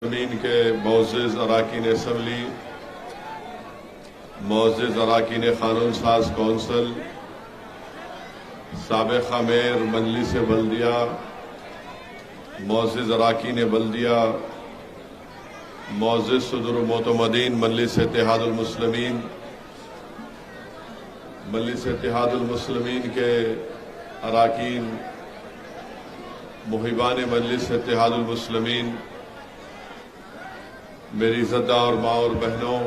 ज़मीन के मोअज़्ज़िज़ अरकान असम्बली, मोअज़्ज़िज़ अरकान क़ानून साज कौंसिल, साबिक़ आमिर मजलिस बल्दिया, मोअज़्ज़िज़ अरकान बल्दिया, मोअज़्ज़िज़ सदरुल मोतमदीन मजलिस इत्तेहादुल मुस्लिमीन, मजलिस इत्तेहादुल मुस्लिमीन के अरकान, मुहिबान मजलिस इत्तेहादुल मुस्लिमीन, मेरी इज़्ज़तदार माँ और बहनों,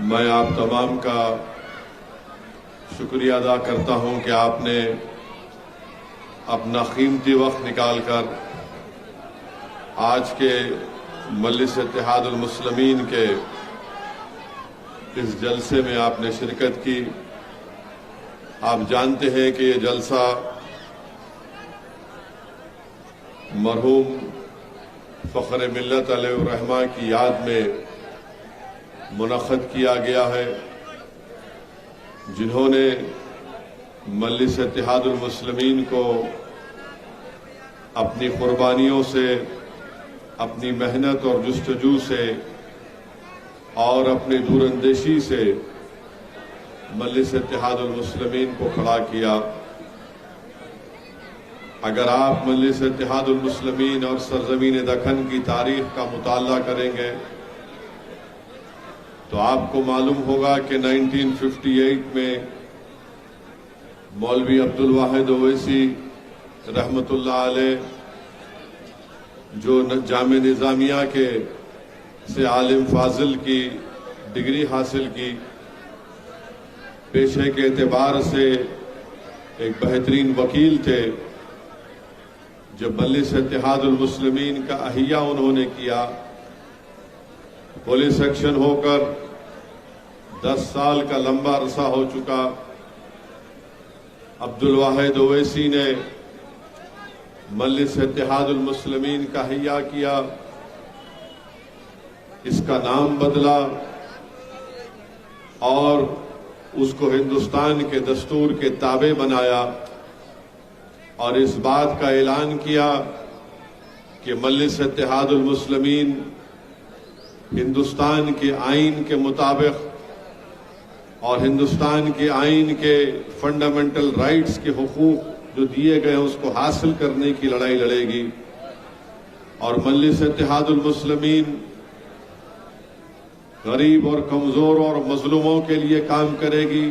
मैं आप तमाम का शुक्रिया अदा करता हूँ कि आपने अपना कीमती वक्त निकालकर आज के मजलिस इत्तेहादुल मुस्लिमीन के इस जलसे में आपने शिरकत की। आप जानते हैं कि ये जलसा मरहूम फ़ख्र मिल्लत अलैहिर्रहमा की याद में मुनक़्क़द किया गया है, जिन्होंने मजलिस इत्तेहादुल मुस्लिमीन को अपनी कुर्बानियों से, अपनी मेहनत और जुस्तजू से और अपनी दूरअंदेशी से मजलिस इत्तेहादुल मुस्लिमीन को खड़ा किया। अगर आप मजलिस इत्तेहादुल मुस्लिमीन और सरज़मीन दखन की तारीख का मुताला करेंगे तो आपको मालूम होगा कि 1958 में मौलवी अब्दुल वाहिद ओवैसी रहमतुल्लाह अलैह, जो जामे निज़ामिया के से आलिम फाजिल की डिग्री हासिल की, पेशे के एतबार से एक बेहतरीन वकील थे, जब मजलिस इत्तेहादुल मुस्लिमीन का अहिया उन्होंने किया, पुलिस एक्शन होकर 10 साल का लंबा अरसा हो चुका, अब्दुल वाहिद ओवैसी ने मजलिस इत्तेहादुल मुस्लिमीन का अहिया किया, इसका नाम बदला और उसको हिंदुस्तान के दस्तूर के ताबे बनाया और इस बात का ऐलान किया कि मजलिस इत्तेहादुल मुस्लिमीन हिंदुस्तान के आइन के मुताबिक और हिंदुस्तान के आइन के फंडामेंटल राइट्स के हुकूक जो दिए गए उसको हासिल करने की लड़ाई लड़ेगी। और मजलिस इत्तेहादुल मुस्लिमीन गरीब और कमजोर और मजलूमों के लिए काम करेगी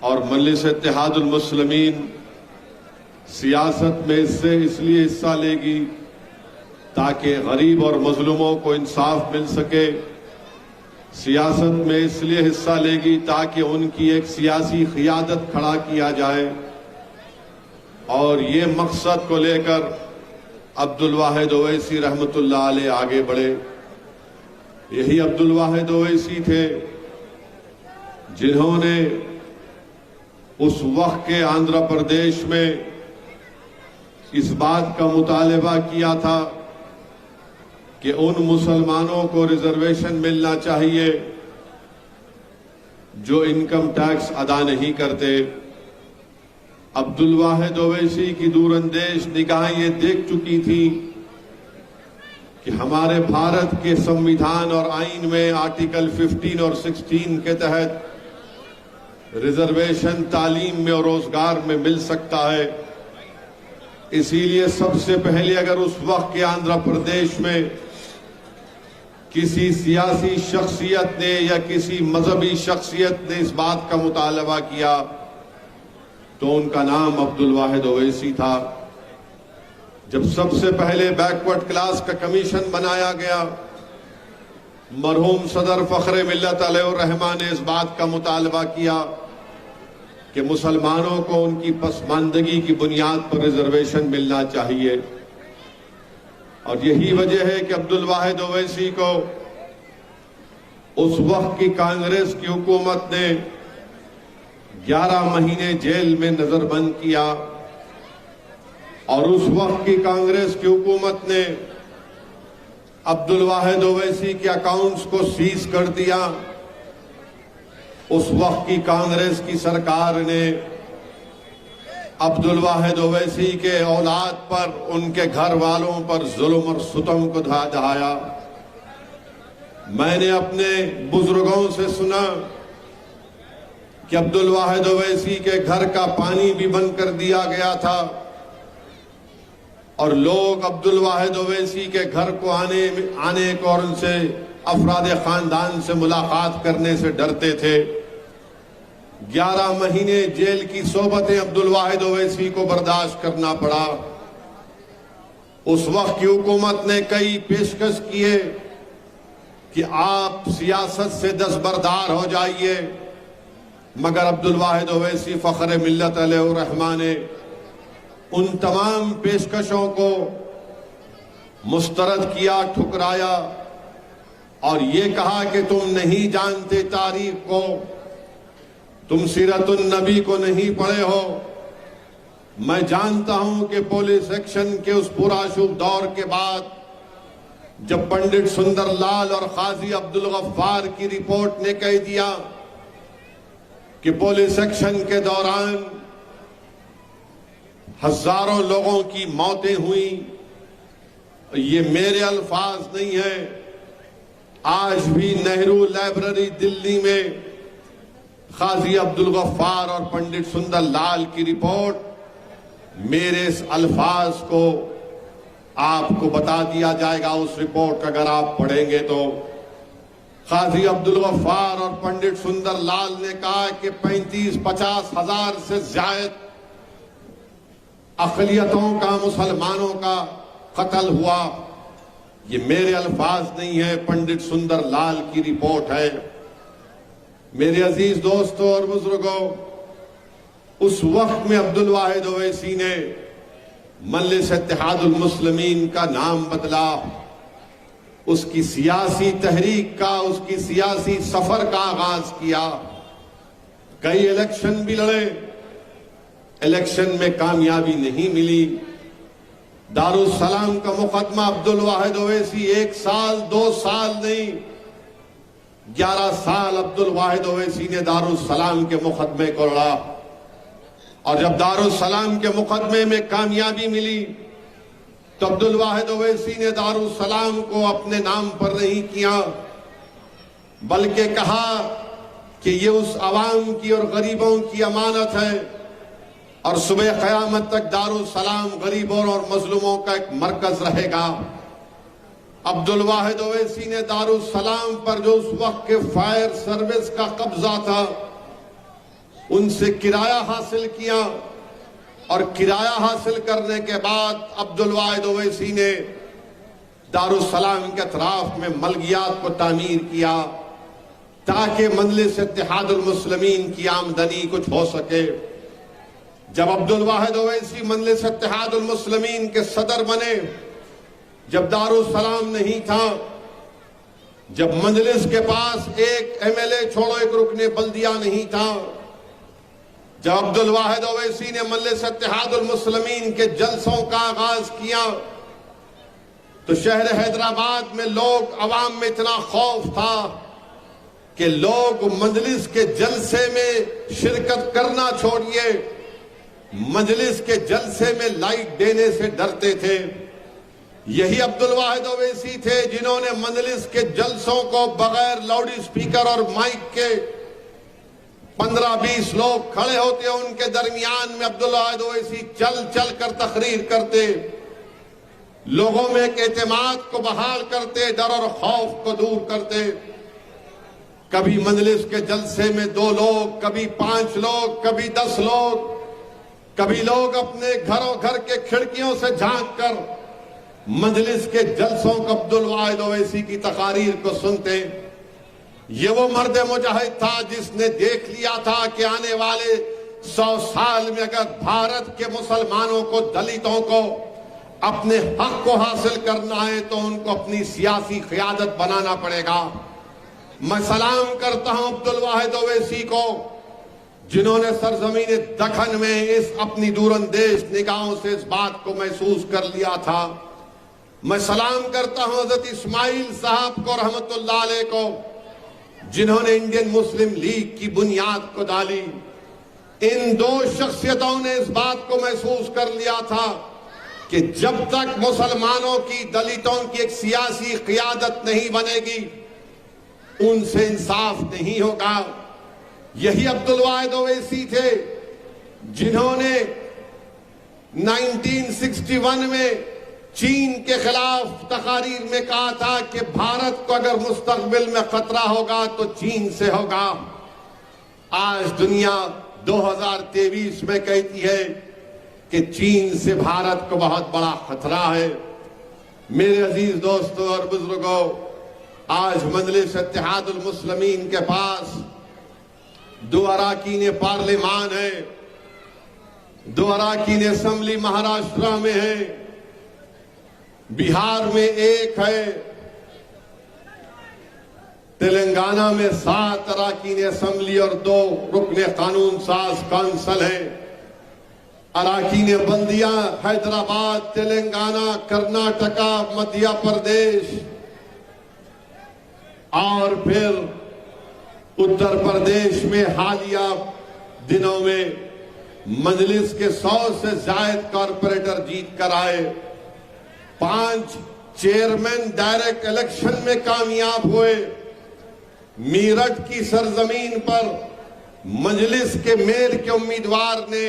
और मजलिस इत्तेहादुल मुस्लिमीन सियासत में इसलिए हिस्सा लेगी ताकि गरीब और मजलूमों को इंसाफ मिल सके। सियासत में इसलिए हिस्सा लेगी ताकि उनकी एक सियासी क़ियादत खड़ा किया जाए और ये मकसद को लेकर अब्दुल वाहिद ओवैसी रहमतुल्लाह अलैह आगे बढ़े। यही अब्दुल वाहिद ओवैसी थे जिन्होंने उस वक्त के आंध्र प्रदेश में इस बात का मुतालबा किया था कि उन मुसलमानों को रिजर्वेशन मिलना चाहिए जो इनकम टैक्स अदा नहीं करते। अब्दुल वाहिद ओवैसी की दूरअंदेश निगाहें ये देख चुकी थी कि हमारे भारत के संविधान और आइन में आर्टिकल 15 और 16 के तहत रिजर्वेशन तालीम में और रोजगार में मिल सकता है। इसीलिए सबसे पहले अगर उस वक्त के आंध्र प्रदेश में किसी सियासी शख्सियत ने या किसी मजहबी शख्सियत ने इस बात का मुतालबा किया तो उनका नाम अब्दुल वाहिद ओवैसी था। जब सबसे पहले बैकवर्ड क्लास का कमीशन बनाया गया, मरहूम सदर फ़ख्र मिल्लत अलैहिर्रहमा ने इस बात का मुतालबा किया कि मुसलमानों को उनकी पसमानदगी की बुनियाद पर रिजर्वेशन मिलना चाहिए। और यही वजह है कि अब्दुल वाहिद ओवैसी को उस वक्त की कांग्रेस की हुकूमत ने 11 महीने जेल में नजरबंद किया और उस वक्त की कांग्रेस की हुकूमत ने अब्दुल वाहिद ओवैसी के अकाउंट्स को सीज कर दिया। उस वक्त की कांग्रेस की सरकार ने अब्दुल वाहिद ओवैसी के औलाद पर, उनके घर वालों पर जुल्म और सुतम को ढाया। मैंने अपने बुजुर्गों से सुना कि अब्दुल वाहिद ओवैसी के घर का पानी भी बंद कर दिया गया था और लोग अब्दुल वाहिद ओवैसी के घर को आने को और उनसे अफराद खानदान से मुलाकात करने से डरते थे। 11 महीने जेल की सोबतें अब्दुल वाहिद ओवैसी को बर्दाश्त करना पड़ा। उस वक्त की हुकूमत ने कई पेशकश किए कि आप सियासत से दस्तबरदार हो जाइए, मगर अब्दुल वाहिद ओवैसी फख्र मिल्लत अलैहि रहमान ने उन तमाम पेशकशों को मुस्तरद किया, ठुकराया और ये कहा कि तुम नहीं जानते तारीख को, तुम सीरतुन नबी को नहीं पढ़े हो। मैं जानता हूं कि पुलिस एक्शन के उस पुराशुभ दौर के बाद जब पंडित सुंदरलाल और काजी अब्दुल गफ्फार की रिपोर्ट ने कह दिया कि पुलिस एक्शन के दौरान हजारों लोगों की मौतें हुई, ये मेरे अल्फाज नहीं है। आज भी नेहरू लाइब्रेरी दिल्ली में काजी अब्दुल गफ्फार और पंडित सुंदरलाल की रिपोर्ट, मेरे इस अल्फाज को आपको बता दिया जाएगा। उस रिपोर्ट का अगर आप पढ़ेंगे तो काजी अब्दुल गफ्फार और पंडित सुंदरलाल ने कहा कि 35-50 हजार से ज्यादा अक़लियतों का, मुसलमानों का कत्ल हुआ। ये मेरे अल्फाज नहीं है, पंडित सुंदरलाल की रिपोर्ट है। मेरे अजीज दोस्तों और बुजुर्गों, उस वक्त में अब्दुल वाहिद ओवैसी ने मजलिस इत्तेहादुल मुस्लिमीन का नाम बदला, उसकी सियासी तहरीक का, उसकी सियासी सफर का आगाज किया। कई इलेक्शन भी लड़े, इलेक्शन में कामयाबी नहीं मिली। दारुस्सलाम का मुकदमा अब्दुल वाहिद ओवैसी 1 साल 2 साल नहीं, 11 साल अब्दुल वाहिद ओवैसी ने दारुस्सलाम के मुकदमे को लड़ा और जब दारुस्सलाम के मुकदमे में कामयाबी मिली तो अब्दुल वाहिद ओवैसी ने दारुस्सलाम को अपने नाम पर नहीं किया, बल्कि कहा कि ये उस अवाम की और गरीबों की अमानत है और सुबह क़यामत तक दारुस्सलाम गरीबों और मजलूमों का एक मरकज रहेगा। अब्दुल वाहिद ओवैसी ने दारुस्सलाम पर जो उस वक्त के फायर सर्विस का कब्जा था, उनसे किराया हासिल किया और किराया हासिल करने के बाद अब्दुल वाहिद ओवैसी ने दारुस्सलाम के अतराफ में मलगियात को तामीर किया ताकि मजलिस इत्तेहादुल मुस्लिमीन की आमदनी कुछ हो सके। जब अब्दुल वाहिद ओवैसी मजलिस इत्तेहादुल मुस्लिमीन के सदर बने, जब दारुस्सलाम नहीं था, जब मजलिस के पास एक एमएलए छोड़ो एक रुकने बल्दिया नहीं था, जब अब्दुल वाहिद ओवैसी ने मजलिस इत्तेहादुल मुस्लिमीन के जलसों का आगाज किया तो शहर हैदराबाद में लोग, अवाम में इतना खौफ था कि लोग मजलिस के जलसे में शिरकत करना छोड़िए, मजलिस के जलसे में लाइट देने से डरते थे। यही अब्दुल वाहिद ओवैसी थे जिन्होंने मजलिस के जलसों को बगैर लाउड स्पीकर और माइक के 15-20 लोग खड़े होते, उनके दरमियान में अब्दुल वाहिद ओवैसी चल चल कर तकरीर करते, लोगों में एक एतमाद को बहाल करते, डर और खौफ को दूर करते। कभी मजलिस के जलसे में 2 लोग, कभी 5 लोग, कभी 10 लोग, कभी लोग अपने घर के खिड़कियों से झांक कर मजलिस के जलसों को अब्दुल वाहिद ओवैसी की तकारीर को सुनते। ये वो मर्द मुजाहिद था जिसने देख लिया था कि आने वाले 100 साल में अगर भारत के मुसलमानों को, दलितों को अपने हक को हासिल करना है तो उनको अपनी सियासी क़यादत बनाना पड़ेगा। मैं सलाम करता हूं अब्दुल वाहिद ओवैसी को जिन्होंने सरजमीन दखन में इस अपनी दूरंदेश निगाहों से इस बात को महसूस कर लिया था। मैं सलाम करता हूं हजरत इस्माइल साहब को रहमतुल्लाह अलैह को जिन्होंने इंडियन मुस्लिम लीग की बुनियाद को डाली। इन दो शख्सियतों ने इस बात को महसूस कर लिया था कि जब तक मुसलमानों की, दलितों की एक सियासी क़ियादत नहीं बनेगी, उनसे इंसाफ नहीं होगा। यही अब्दुल वाहिद ओवैसी थे जिन्होंने 1961 में चीन के खिलाफ तकारीर में कहा था कि भारत को अगर मुस्तकबिल में खतरा होगा तो चीन से होगा। आज दुनिया 2023 में कहती है कि चीन से भारत को बहुत बड़ा खतरा है। मेरे अजीज दोस्तों और बुजुर्गों, आज मजलिस इत्तेहादुल मुस्लिमीन के पास 2 अरकान पार्लिमान है, 2 अरकान असेंबली महाराष्ट्र में है, बिहार में 1 है, तेलंगाना में 7 अरकान असेंबली और 2 रुकने कानून साज काउंसिल है। अरकान बल्दिया हैदराबाद, तेलंगाना, कर्नाटका, मध्य प्रदेश और फिर उत्तर प्रदेश में हालिया दिनों में मजलिस के 100 से ज्यादा कॉरपोरेटर जीत कर आए। 5 चेयरमैन डायरेक्ट इलेक्शन में कामयाब हुए। मीरठ की सरजमीन पर मजलिस के मेयर के उम्मीदवार ने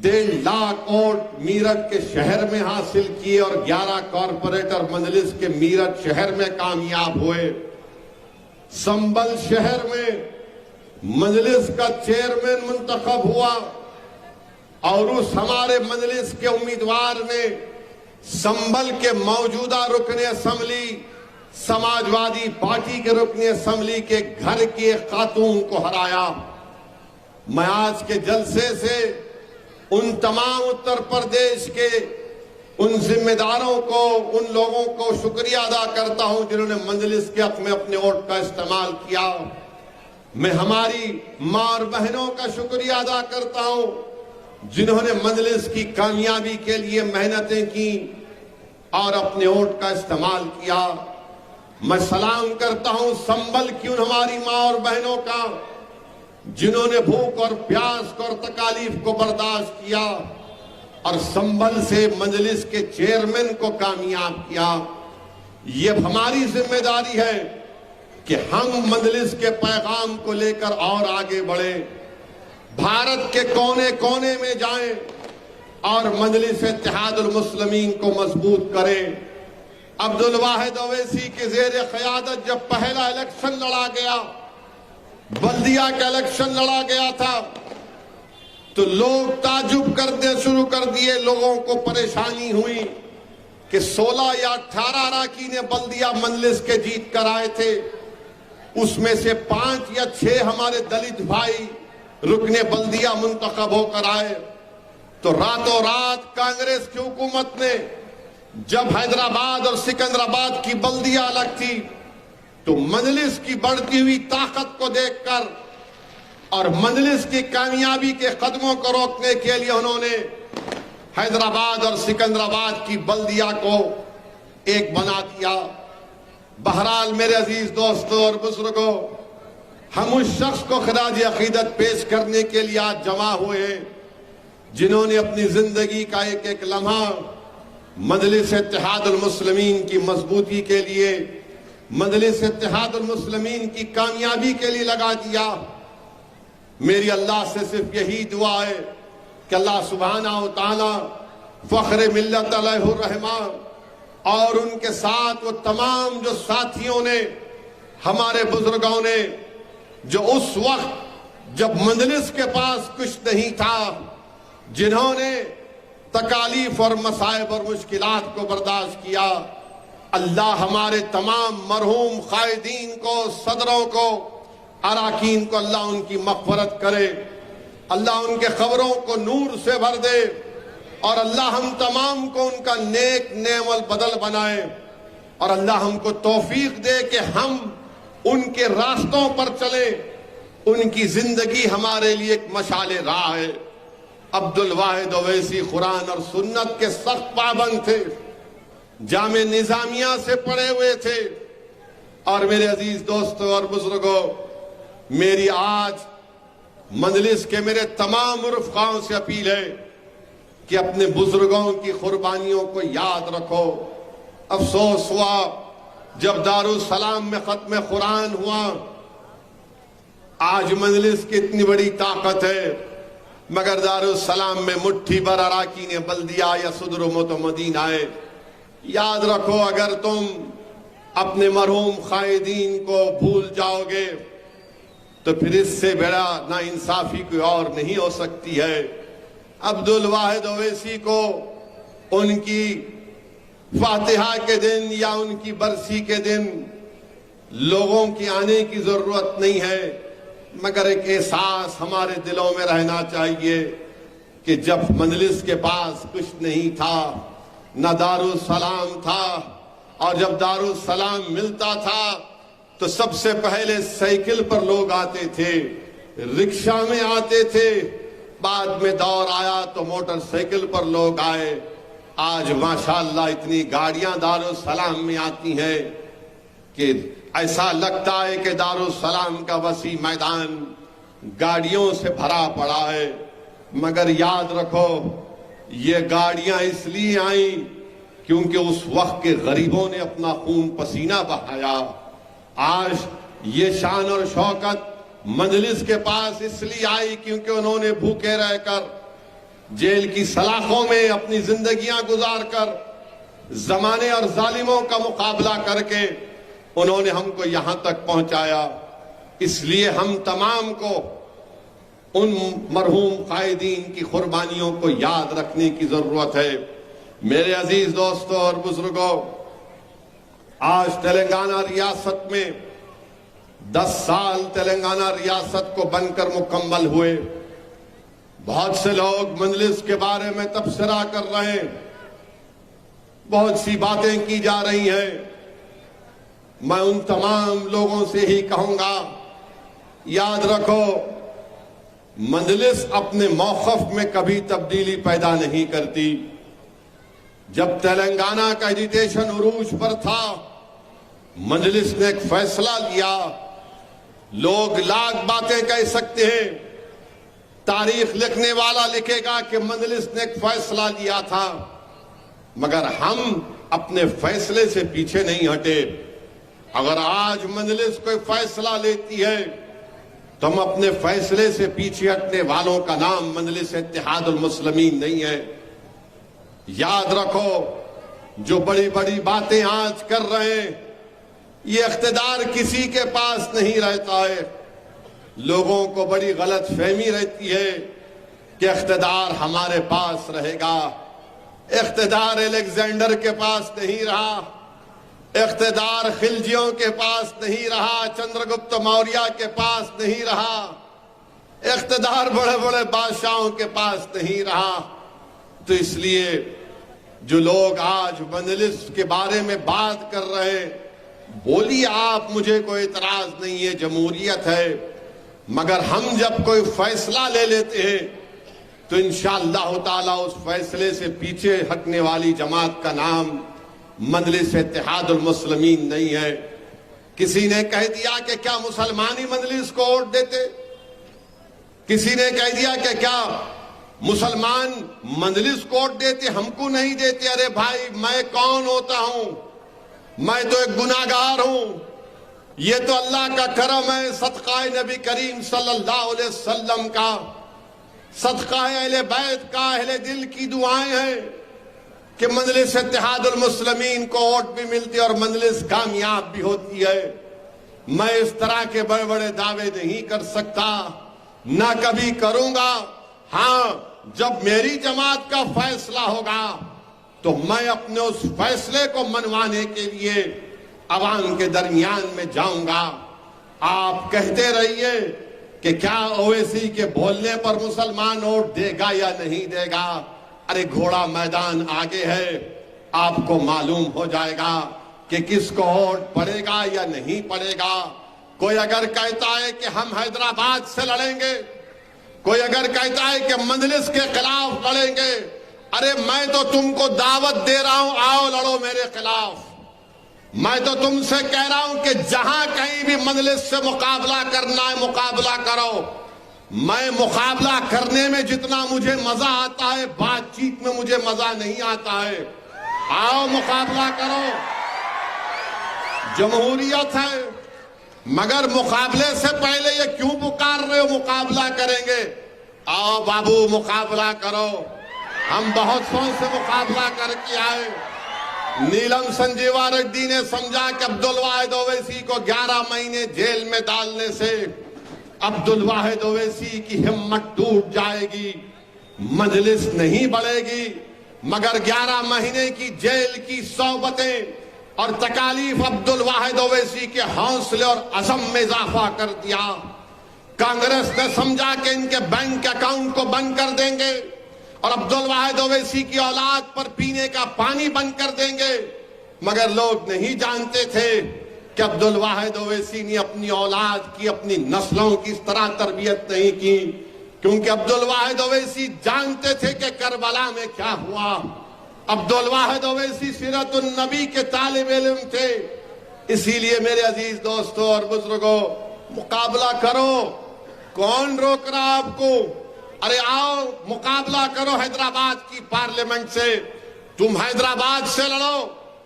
1.5 लाख वोट मीरठ के शहर में हासिल किए और 11 कॉरपोरेटर मजलिस के मीरठ शहर में कामयाब हुए। संभल शहर में मजलिस का चेयरमैन मुंतखब हुआ और उस हमारे मजलिस के उम्मीदवार ने संभल के मौजूदा रुकने असेंबली समाजवादी पार्टी के रुकने असेंबली के घर की एक खातून को हराया। मैं आज के जलसे से उन तमाम उत्तर प्रदेश के उन जिम्मेदारों को, उन लोगों को शुक्रिया अदा करता हूं जिन्होंने मजलिस के हक में अपने वोट का इस्तेमाल किया। मैं हमारी मां और बहनों का शुक्रिया अदा करता हूं जिन्होंने मजलिस की कामयाबी के लिए मेहनतें की और अपने वोट का इस्तेमाल किया। मैं सलाम करता हूं संभल की उन हमारी मां और बहनों का जिन्होंने भूख और प्यास और तकालीफ को बर्दाश्त किया और संभल से मजलिस के चेयरमैन को कामयाब किया। ये हमारी जिम्मेदारी है कि हम मजलिस के पैगाम को लेकर और आगे बढ़े, भारत के कोने कोने में जाएं और मजलिस इत्तेहादुल मुस्लिमीन को मजबूत करें। अब्दुल वाहिद ओवैसी के जेर क़यादत जब पहला इलेक्शन लड़ा गया, बल्दिया का इलेक्शन लड़ा गया था, तो लोग ताजुब करने शुरू कर दिए। लोगों को परेशानी हुई कि 16 या 18 अरकान बल्दिया मजलिस के जीत कर आए थे, उसमें से 5 या 6 हमारे दलित भाई रुकने बल्दिया मुंतखब होकर आए। तो रातों रात कांग्रेस की हुकूमत ने, जब हैदराबाद और सिकंदराबाद की बल्दिया अलग थी, तो मजलिस की बढ़ती हुई ताकत को देखकर और मजलिस की कामयाबी के कदमों को रोकने के लिए उन्होंने हैदराबाद और सिकंदराबाद की बल्दिया को एक बना दिया। बहरहाल मेरे अजीज दोस्तों और बुजुर्गों, हम उस शख्स को खराज अकीदत पेश करने के लिए आज जमा हुए हैं जिन्होंने अपनी जिंदगी का एक एक लम्हा मजलिस इत्तेहादुल मुस्लिमीन की मजबूती के लिए, मजलिस इत्तेहादुल मुस्लिमीन की कामयाबी के लिए लगा दिया। मेरी अल्लाह से सिर्फ यही दुआ है कि अल्लाह सुब्हाना व तआला फख्र मिल्लत अलैहिर रहमान और उनके साथ वो तमाम जो साथियों ने, हमारे बुजुर्गों ने, जो उस वक्त जब मजलिस के पास कुछ नहीं था, जिन्होंने तकालीफ और मसाइब और मुश्किलात को बर्दाश्त किया, अल्लाह हमारे तमाम मरहूम कायदीन को, सदरों को, अरकान को अल्लाह उनकी मग़फ़िरत करे, अल्लाह उनके क़ब्रों को नूर से भर दे और अल्लाह हम तमाम को उनका नेक नेमल बदल बनाए और अल्लाह हमको तौफीक दे कि हम उनके रास्तों पर चले। उनकी जिंदगी हमारे लिए एक मशाले राह है। अब्दुल वाहिद ओवैसी कुरान और सुन्नत के सख्त पाबंद थे, जामे निजामिया से पढ़े हुए थे। और मेरे अजीज दोस्तों और बुजुर्गों, मेरी आज मजलिस के मेरे तमाम रुफ़क़ाओं से अपील है कि अपने बुजुर्गों की कुर्बानियों को याद रखो। अफसोस हुआ जब दारुस सलाम में खत्म कुरान हुआ। आज मजलिस की इतनी बड़ी ताकत है, मगर दारुस सलाम में मुट्ठी भर अराकीन बल्दिया या सदर मदीना है। याद रखो, अगर तुम अपने मरहूम कायदीन को भूल जाओगे तो फिर इससे बड़ा नाइंसाफी कोई और नहीं हो सकती है। अब्दुल वाहिद ओवैसी को उनकी फातिहा के दिन या उनकी बरसी के दिन लोगों की आने की जरूरत नहीं है, मगर एक एहसास हमारे दिलों में रहना चाहिए कि जब मजलिस के पास कुछ नहीं था, न दारुस सलाम था, और जब दारुस सलाम मिलता था तो सबसे पहले साइकिल पर लोग आते थे, रिक्शा में आते थे, बाद में दौर आया तो मोटरसाइकिल पर लोग आए। आज माशाअल्लाह इतनी गाड़ियां दारुस सलाम में आती हैं कि ऐसा लगता है कि दारुस सलाम का वसी मैदान गाड़ियों से भरा पड़ा है। मगर याद रखो, ये गाड़ियां इसलिए आई क्योंकि उस वक्त के गरीबों ने अपना खून पसीना बहाया। आज ये शान और शौकत मजलिस के पास इसलिए आई क्योंकि उन्होंने भूखे रहकर जेल की सलाखों में अपनी जिंदगियां गुजारकर जमाने और जालिमों का मुकाबला करके उन्होंने हमको यहां तक पहुंचाया। इसलिए हम तमाम को उन मरहूम कायदीन की कुर्बानियों को याद रखने की जरूरत है। मेरे अजीज दोस्तों और बुजुर्गों, आज तेलंगाना रियासत में 10 साल तेलंगाना रियासत को बनकर मुकम्मल हुए। बहुत से लोग मजलिस के बारे में तबसरा कर रहे हैं, बहुत सी बातें की जा रही हैं। मैं उन तमाम लोगों से ही कहूंगा, याद रखो, मजलिस अपने मौक़िफ़ में कभी तब्दीली पैदा नहीं करती। जब तेलंगाना का एजिटेशन उरूज पर था, मजलिस ने एक फैसला लिया। लोग लाख बातें कह सकते हैं, तारीख लिखने वाला लिखेगा कि मजलिस ने एक फैसला लिया था, मगर हम अपने फैसले से पीछे नहीं हटे। अगर आज मजलिस कोई फैसला लेती है तो हम अपने फैसले से पीछे हटने वालों का नाम मजलिस इत्तेहादुल मुस्लिमीन नहीं है। याद रखो, जो बड़ी बड़ी बातें आज कर रहे हैं, ये इख्तिदार किसी के पास नहीं रहता है। लोगों को बड़ी गलत फहमी रहती है कि इख्तिदार हमारे पास रहेगा। इख्तिदार अलेक्जेंडर के पास नहीं रहा, इख्तिदार खिलजियों के पास नहीं रहा, चंद्रगुप्त मौर्य के पास नहीं रहा, इख्तिदार बड़े बड़े बादशाहों के पास नहीं रहा। तो इसलिए जो लोग आज मजलिस के बारे में बात कर रहे हैं, बोलिए आप, मुझे कोई इतराज नहीं है, जमहूरियत है। मगर हम जब कोई फैसला ले लेते हैं तो इंशाअल्लाह ताला उस फैसले से पीछे हटने वाली जमात का नाम मजलिस इत्तेहादुल मुस्लिमीन नहीं है। किसी ने कह दिया कि क्या मुसलमान ही मजलिस को वोट देते, किसी ने कह दिया कि क्या मुसलमान मजलिस को वोट देते, हमको नहीं देते। अरे भाई, मैं कौन होता हूं? मैं तो एक गुनाहगार हूं। ये तो अल्लाह का करम है, सदका नबी करीम सल्लल्लाहु अलैहि वसल्लम का, सदका अहले बैत का, अहले दिल की दुआएं हैं कि मजलिस इत्तेहादुल मुस्लिमीन को वोट भी मिलती है और मजलिस कामयाब भी होती है। मैं इस तरह के बड़े बड़े दावे नहीं कर सकता, ना कभी करूंगा। हाँ, जब मेरी जमात का फैसला होगा तो मैं अपने उस फैसले को मनवाने के लिए अवाम के दरमियान में जाऊंगा। आप कहते रहिए कि क्या ओवैसी के बोलने पर मुसलमान वोट देगा या नहीं देगा। अरे घोड़ा मैदान आगे है, आपको मालूम हो जाएगा कि किसको वोट पड़ेगा या नहीं पड़ेगा। कोई अगर कहता है कि हम हैदराबाद से लड़ेंगे, कोई अगर कहता है कि मजलिस के खिलाफ लड़ेंगे, अरे मैं तो तुमको दावत दे रहा हूं, आओ लड़ो मेरे खिलाफ। मैं तो तुमसे कह रहा हूं कि जहां कहीं भी मजलिस से मुकाबला करना है, मुकाबला करो। मैं मुकाबला करने में जितना मुझे मजा आता है, बातचीत में मुझे मजा नहीं आता है। आओ मुकाबला करो, जमहूरियत है। मगर मुकाबले से पहले ये क्यों पुकार रहे हो मुकाबला करेंगे? आओ बाबू मुकाबला करो। हम बहुत सोच से मुकाबला करके आए। नीलम संजीवा रेड्डी ने समझा कि अब्दुल वाहिद ओवैसी को 11 महीने जेल में डालने से अब्दुल वाहिद ओवैसी की हिम्मत टूट जाएगी, मजलिस नहीं बढ़ेगी। मगर 11 महीने की जेल की सौबतें और तकालीफ अब्दुल वाहिद ओवैसी के हौसले और अज़म में इजाफा कर दिया। कांग्रेस ने समझा कि इनके बैंक अकाउंट को बंद कर देंगे और अब्दुल वाहिद ओवैसी की औलाद पर पीने का पानी बंद कर देंगे। मगर लोग नहीं जानते थे कि अब्दुल वाहिद ओवैसी ने अपनी औलाद की, अपनी नस्लों की इस तरह तरबियत नहीं की, क्योंकि अब्दुल वाहिद ओवैसी जानते थे कि करबला में क्या हुआ। अब्दुल वाहिद ओवैसी सीरतुन नबी के तालिब इल्म थे। इसीलिए मेरे अजीज दोस्तों और बुजुर्गों, मुकाबला करो। कौन रोक रहा आपको? अरे आओ मुकाबला करो हैदराबाद की पार्लियामेंट से। तुम हैदराबाद से लड़ो,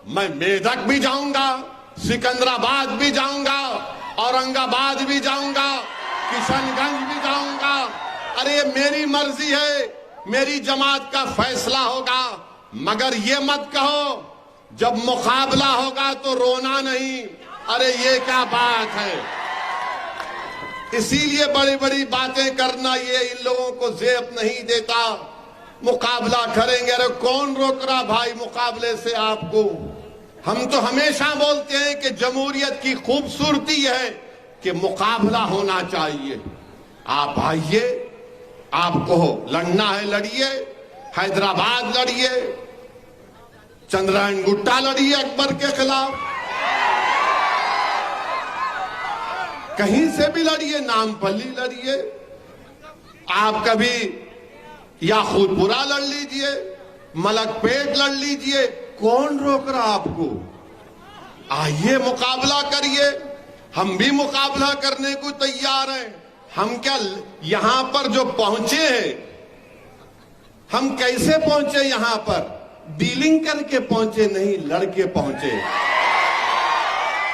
मैं मेदक भी जाऊंगा, सिकंदराबाद भी जाऊंगा, औरंगाबाद भी जाऊंगा, किशनगंज भी जाऊंगा। अरे ये मेरी मर्जी है, मेरी जमात का फैसला होगा। मगर ये मत कहो जब मुकाबला होगा तो रोना नहीं। अरे ये क्या बात है? इसीलिए बड़ी बड़ी बातें करना ये इन लोगों को ज़ेब नहीं देता। मुकाबला करेंगे। अरे कौन रोक रहा भाई मुकाबले से आपको? हम तो हमेशा बोलते हैं कि जमहूरियत की खूबसूरती है कि मुकाबला होना चाहिए। आप आइए, आपको लड़ना है लड़िए, हैदराबाद लड़िए, चंद्रायन गुट्टा लड़िए अकबर के खिलाफ, कहीं से भी लड़िए, नामपल्ली लड़िए, आप कभी याकूतपुरा लड़ लीजिए, मलकपेट लड़ लीजिए। कौन रोक रहा आपको? आइए मुकाबला करिए। हम भी मुकाबला करने को तैयार हैं। हम क्या यहां पर जो पहुंचे हैं, हम कैसे पहुंचे यहां पर? डीलिंग करके पहुंचे नहीं, लड़के पहुंचे।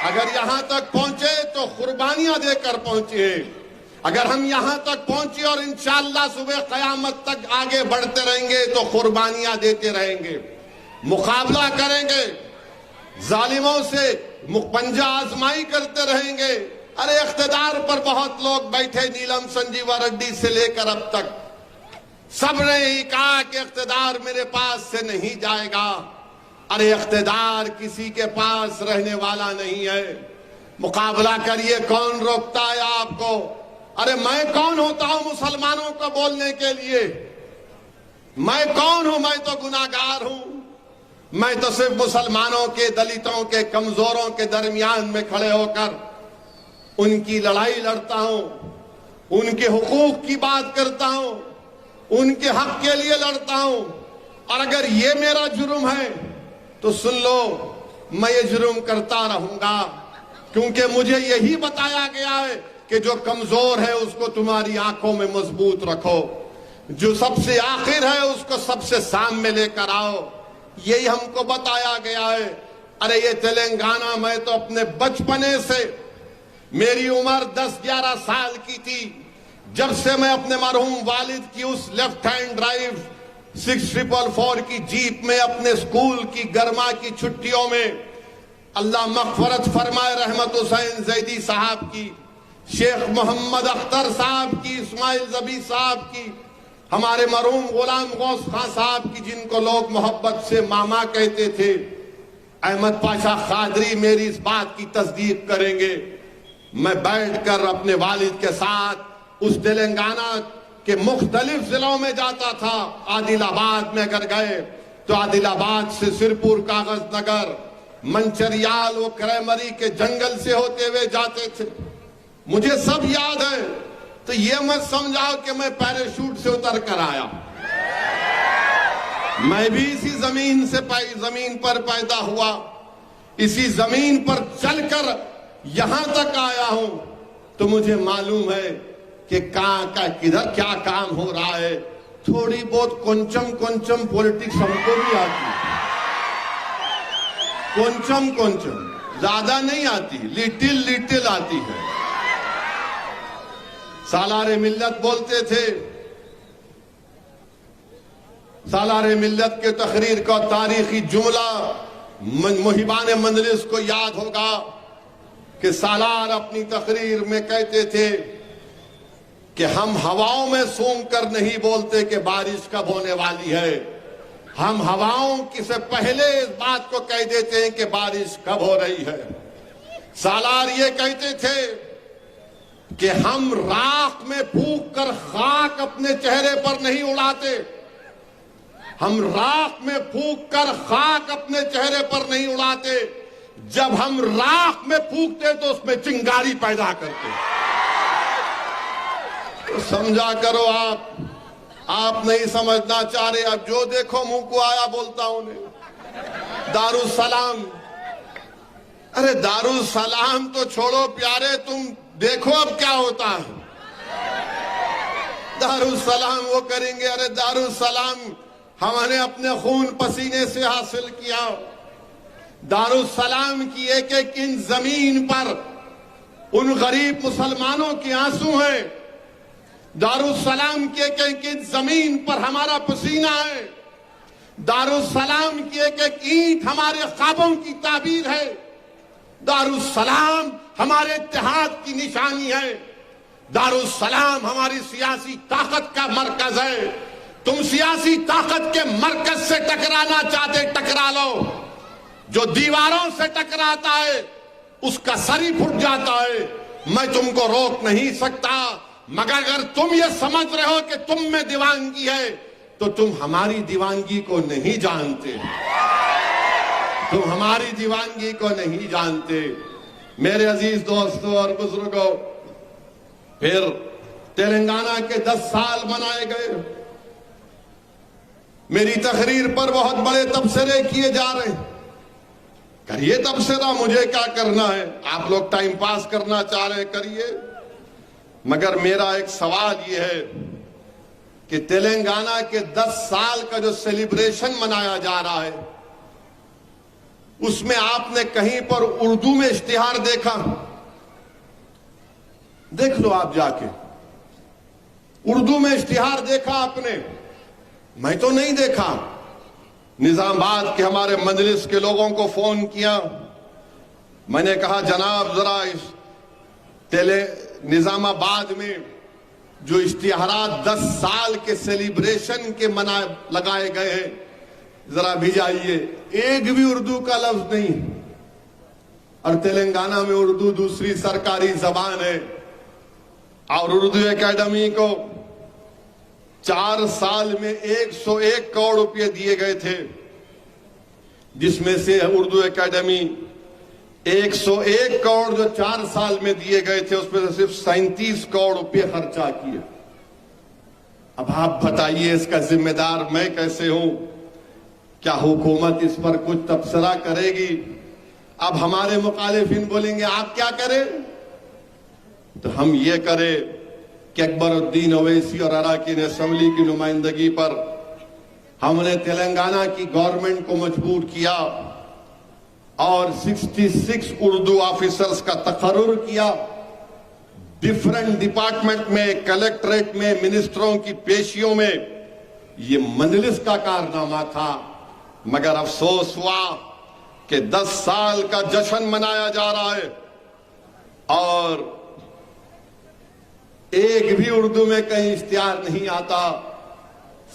अगर यहां तक पहुंचे तो कुर्बानियां देकर पहुंचे। अगर हम यहां तक पहुंचे और इंशाअल्लाह सुबह कयामत तक आगे बढ़ते रहेंगे तो कुर्बानियां देते रहेंगे, मुकाबला करेंगे, जालिमों से पंजा आजमाई करते रहेंगे। अरे इख्तिदार पर बहुत लोग बैठे, नीलम संजीवा रेड्डी से लेकर अब तक सबने ही कहा कि इख्तिदार मेरे पास से नहीं जाएगा। अरे इख्तिदार किसी के पास रहने वाला नहीं है। मुकाबला करिए, कौन रोकता है आपको? अरे मैं कौन होता हूं मुसलमानों को बोलने के लिए? मैं कौन हूं? मैं तो गुनाहगार हूं। मैं तो सिर्फ मुसलमानों के, दलितों के, कमजोरों के दरमियान में खड़े होकर उनकी लड़ाई लड़ता हूं, उनके हुकूक की बात करता हूं, उनके हक के लिए लड़ता हूं। और अगर ये मेरा जुर्म है तो सुन लो, मैं ये जुर्म करता रहूंगा, क्योंकि मुझे यही बताया गया है कि जो कमजोर है उसको तुम्हारी आंखों में मजबूत रखो, जो सबसे आखिर है उसको सबसे सामने लेकर आओ। यही हमको बताया गया है। अरे ये तेलंगाना, मैं तो अपने बचपने से, मेरी उम्र 10-11 साल की थी जब से मैं अपने मरहूम वालिद की उस लेफ्ट हैंड ड्राइव 6444 की जीप में अपने स्कूल की गर्मा की छुट्टियों में, अल्लाह मग़फ़रत फरमाए, रहमत हुसैन ज़ैदी साहब की, शेख मोहम्मद अख्तर साहब की, इस्माइल ज़बी साहब की, हमारे मरहूम गुलाम गौस खां साहब की, जिनको लोग मोहब्बत से मामा कहते थे, अहमद पाशा खादरी मेरी इस बात की तस्दीक करेंगे। मैं बैठकर अपने वालिद के साथ उस तेलंगाना के मुख्तलिफ जिलों में जाता था। आदिलाबाद में अगर गए तो आदिलाबाद से सिरपुर, कागज नगर, मंचरियाल, वो क्रेमरी के जंगल से होते हुए जाते थे। मुझे सब याद है। तो ये मत समझाओ कि मैं पैराशूट से उतर कर आया। मैं भी इसी जमीन से जमीन पर पैदा हुआ, इसी जमीन पर चलकर यहां तक आया हूं। तो मुझे मालूम है कि किधर क्या काम हो रहा है। थोड़ी बहुत कोंचम पॉलिटिक्स हमको भी आती है, कोंचम ज्यादा नहीं आती, लिटिल आती है। सालारे मिल्लत बोलते थे, सालारे मिल्लत के तकरीर का तारीखी जुमला मुहिबान मंजलिस को याद होगा कि सालार अपनी तकरीर में कहते थे कि हम हवाओं में सूंघ कर नहीं बोलते कि बारिश कब होने वाली है, हम हवाओं की से पहले इस बात को कह देते हैं कि बारिश कब हो रही है। सालार ये कहते थे कि हम राख में फूंक कर खाक अपने चेहरे पर नहीं उड़ाते, हम राख में फूंक कर खाक अपने चेहरे पर नहीं उड़ाते, जब हम राख में फूंकते तो उसमें चिंगारी पैदा करते। तो समझा करो आप नहीं समझना चाह रहे, अब जो देखो मुंह को आया बोलता हूं। दारुसलाम, अरे दारुसलाम तो छोड़ो प्यारे, तुम देखो अब क्या होता है। दारुसलाम वो करेंगे, अरे दारुसलाम हमने अपने खून पसीने से हासिल किया। दारुसलाम की एक एक इंच जमीन पर उन गरीब मुसलमानों के आंसू हैं। दारुसलाम की एक एक इंच जमीन पर हमारा पसीना है। दारुसलाम की एक एक ईंट हमारे ख्वाबों की ताबीर है। दारुसलाम हमारे इत्तेहाद की निशानी है। दारुसलाम हमारी सियासी ताकत का मरकज है। तुम सियासी ताकत के मरकज से टकराना चाहते टकरा लो, जो दीवारों से टकराता है उसका सर ही फुट जाता है। मैं तुमको रोक नहीं सकता, मगर अगर तुम ये समझ रहे हो कि तुम में दीवानगी है तो तुम हमारी दीवानगी को नहीं जानते, तुम हमारी दीवानगी को नहीं जानते। मेरे अजीज दोस्तों और बुजुर्गों, फिर तेलंगाना के 10 साल मनाए गए। मेरी तकरीर पर बहुत बड़े तबसरे किए जा रहे हैं। करिए तबसरा, मुझे क्या करना है, आप लोग टाइम पास करना चाह रहे हैं करिए, मगर मेरा एक सवाल यह है कि तेलंगाना के 10 साल का जो सेलिब्रेशन मनाया जा रहा है उसमें आपने कहीं पर उर्दू में इश्तिहार देखा? देख लो आप जाके, उर्दू में इश्तिहार देखा आपने? मैं तो नहीं देखा। निजामाबाद के हमारे मजलिस के लोगों को फोन किया, मैंने कहा जनाब जरा इस निजामाबाद में जो इश्तिहारात 10 साल के सेलिब्रेशन के लगाए गए हैं जरा भिजाइए। एक भी उर्दू का लफ्ज नहीं, और तेलंगाना में उर्दू दूसरी सरकारी जबान है। और उर्दू एकेडमी को 4 साल में 101 करोड़ रुपए दिए गए थे, जिसमें से उर्दू एकेडमी 101 करोड़ जो 4 साल में दिए गए थे उसमें से सिर्फ 37 करोड़ रुपए खर्चा किए। अब आप बताइए इसका जिम्मेदार मैं कैसे हूं? क्या हुकूमत इस पर कुछ तबसरा करेगी? अब हमारे मुखालिफिन बोलेंगे आप क्या करें, तो हम ये करें कि अकबरुद्दीन ओवैसी और अराकीन असेंबली की नुमाइंदगी पर हमने तेलंगाना की गवर्नमेंट को मजबूर किया और 66 उर्दू ऑफिसर्स का तकर्रुर किया। डिफरेंट डिपार्टमेंट में, कलेक्ट्रेट में, मिनिस्टरों की पेशियों में ये मजलिस का कारनामा था। मगर अफसोस हुआ कि 10 साल का जश्न मनाया जा रहा है और एक भी उर्दू में कहीं इश्तिहार नहीं आता,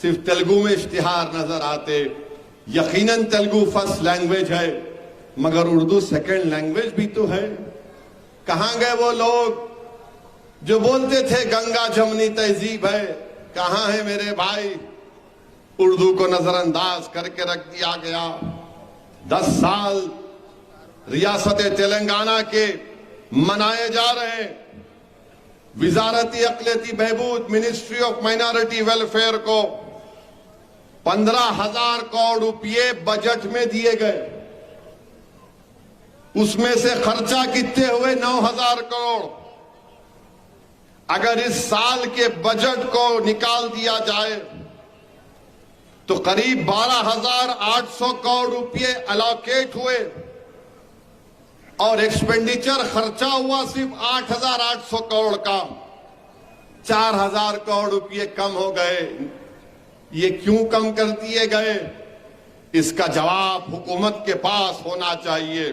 सिर्फ तेलुगु में इश्तिहार नजर आते। यकीनन तेलुगु फर्स्ट लैंग्वेज है, मगर उर्दू सेकंड लैंग्वेज भी तो है। कहां गए वो लोग जो बोलते थे गंगा जमनी तहजीब है? कहां है मेरे भाई? उर्दू को नजरअंदाज करके रख दिया गया। 10 साल रियासत तेलंगाना के मनाए जा रहे हैं। विजारती अक़लियती बहबूद, मिनिस्ट्री ऑफ माइनॉरिटी वेलफेयर को 15,000 करोड़ रुपये बजट में दिए गए। उसमें से खर्चा कितने हुए? 9,000 करोड़। अगर इस साल के बजट को निकाल दिया जाए तो करीब 12,800 करोड़ रुपए अलोकेट हुए और एक्सपेंडिचर खर्चा हुआ सिर्फ 8,800 करोड़ का। 4,000 करोड़ रुपए कम हो गए। ये क्यों कम कर दिए गए? इसका जवाब हुकूमत के पास होना चाहिए।